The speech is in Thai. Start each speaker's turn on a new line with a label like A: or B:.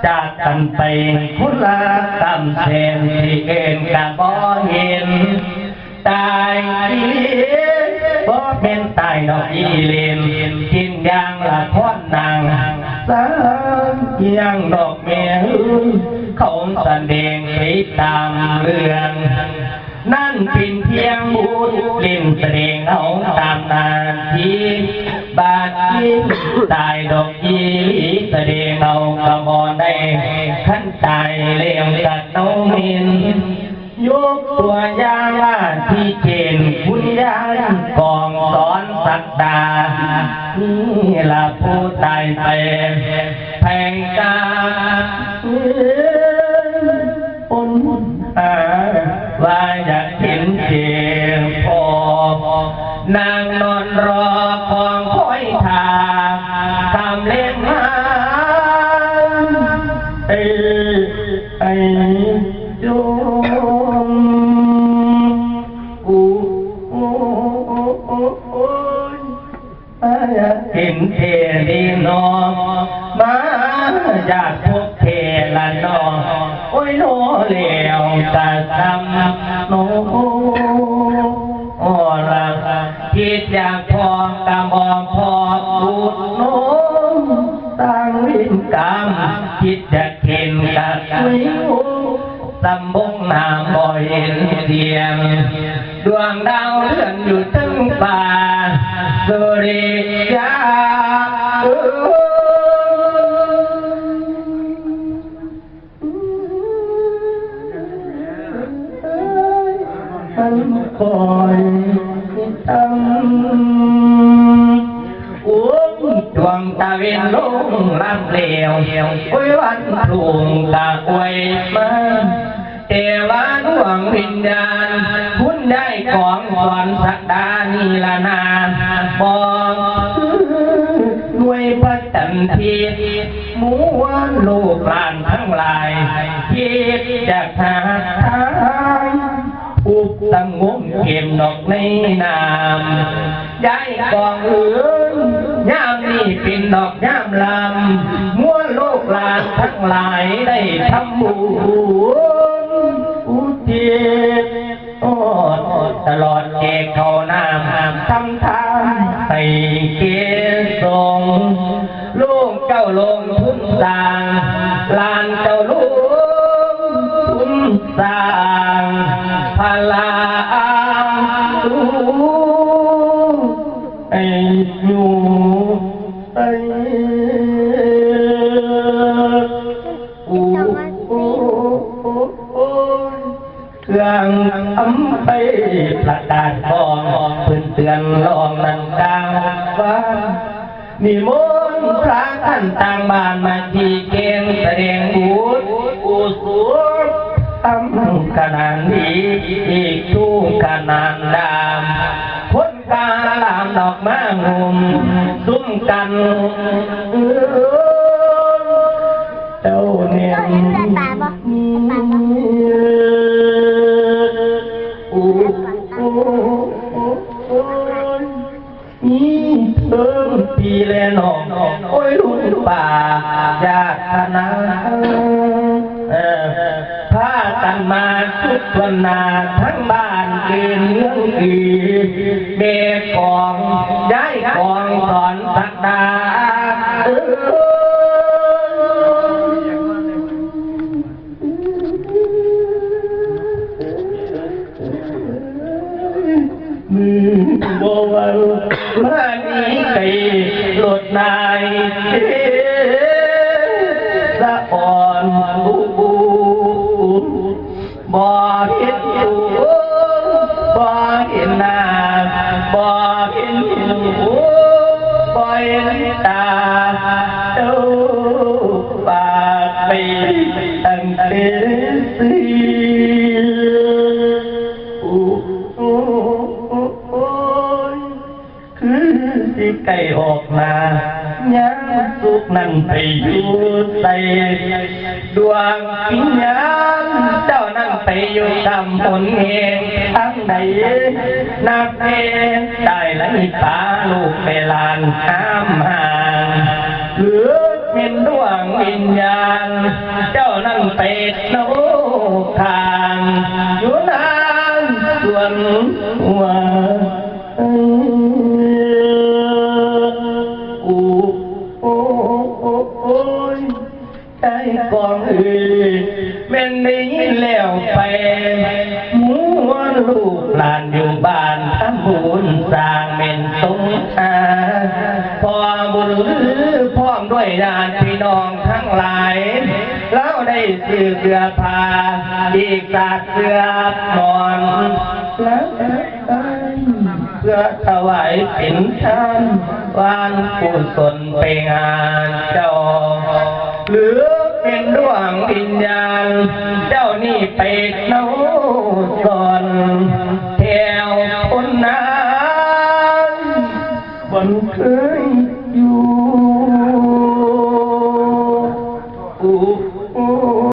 A: จากกันไปคนละตำแสนที่เอ็นกะบ่เห็นตายอีบ่เป็นตายดอกอีเลนกินยางละพอนนางสามยังดอกแม่เขาแสดงไปตามเรื่องนั่นเป็นเพียงบุญเล่นแสดงเอาตามนาทีบาดยิ้มตายดอกยีแสดงเอากระบอได้ขั้นตายเลี้ยงกัดน้องมินยกตัวอย่างว่าที่เจนคุณยายกองสอนสักดานี่ละผู้ตายไปแพงกาอนว่าอยากเห็นเจียงพอนางนอนรอของคอยทาตามเล่นมาไอ้โยมเห็นเทดีนอมาอยากพบเทละนอโอ้ยโนเหลวกะทำโนโอละคิดอยากพอกะมองพอพูดโนตั้งวินกรรมคิดจะเข็นกะวิวตำบงน้ำบ่เห็นเสียงดวงดาวเลื่อนอยู่ตึงป่าสุริยาคอยตั้งโอ้ดวงตาเวนลงลับเหลวโอ้ยวันทุ่งตาอวยมาเทวาดวงวิญญาณคุณได้ของสอนสักดานีละนาบอกด้วยพระจันทรีม้วนลูกหลานทั้งหลายคิดจะหาทางอุกตั้งงมเก็บดอกในน้ำย้ายกองอื่นย่ามนี่เป็นดอกย่ามลำม้วนลูกหลานทั้งหลายได้ทำบุญอุทิศตลอดเกศเขาน้ำทำทานให้เกศทรงลูกเจ้าลงทุนสร้างลานเจ้าลูกทุนสร้างพลาลูไอ้อยู่ไอ้เครื่องอำไปประกาศกองเพื่อนเตือนลองนันดังว่านิมนต์พระท่านต่างบ้านมาที่เกณฑ์แสดงบุญอุสุทำขนาดนี้อีกทุกขนาดดามคนกาลามดอกมางุมซุ่มกันเจ้าเนี่ยเพิ่มปีแลนองโอ้ยรุ่นป่าญาตินาพากันมาทุกวันนาทั้งบ้านเกินเรื่องอีเบกองย้ายกองสอนสักดาบ่วันมานี้ไก่หลดนายสะอ่อนบูบ่เห็นอยู่บ่เห็นหน้าบ่เห็นหูบ่เห็นตาเจ้าปากไปตั้งแต่สีที่ไก่ออกมายังสุกนั่นไปอยู่ใส่ดวงวิญญาณเจ้านั่นไปอยู่ตำบลเองทั้งใดนับเองได้ไหลป่าลูกไปลานห้ามห่างเหลือเม เป็นดวงวิญญาณเจ้านั้นเป็นนกทางอยู่นานส่วนว่าใจกองแม่นได้ยินแล้วไปหมูลูกหลานอยู่บ้านทำบุญสร้างเม่นสงอาพอบุญพร้อมด้วยญาติพี่น้องทั้งหลายแล้วได้ซื้อเสื้อผ้าอีกศาสตร์เสื้อนอนแล้วเพื่อถวายเป็นทานวานกุศลไปงานเจ้าหรือเป็นดวงวิญญาณเจ้านี่ไปเนาสอนแถวคนนั้นบนเคยอยู่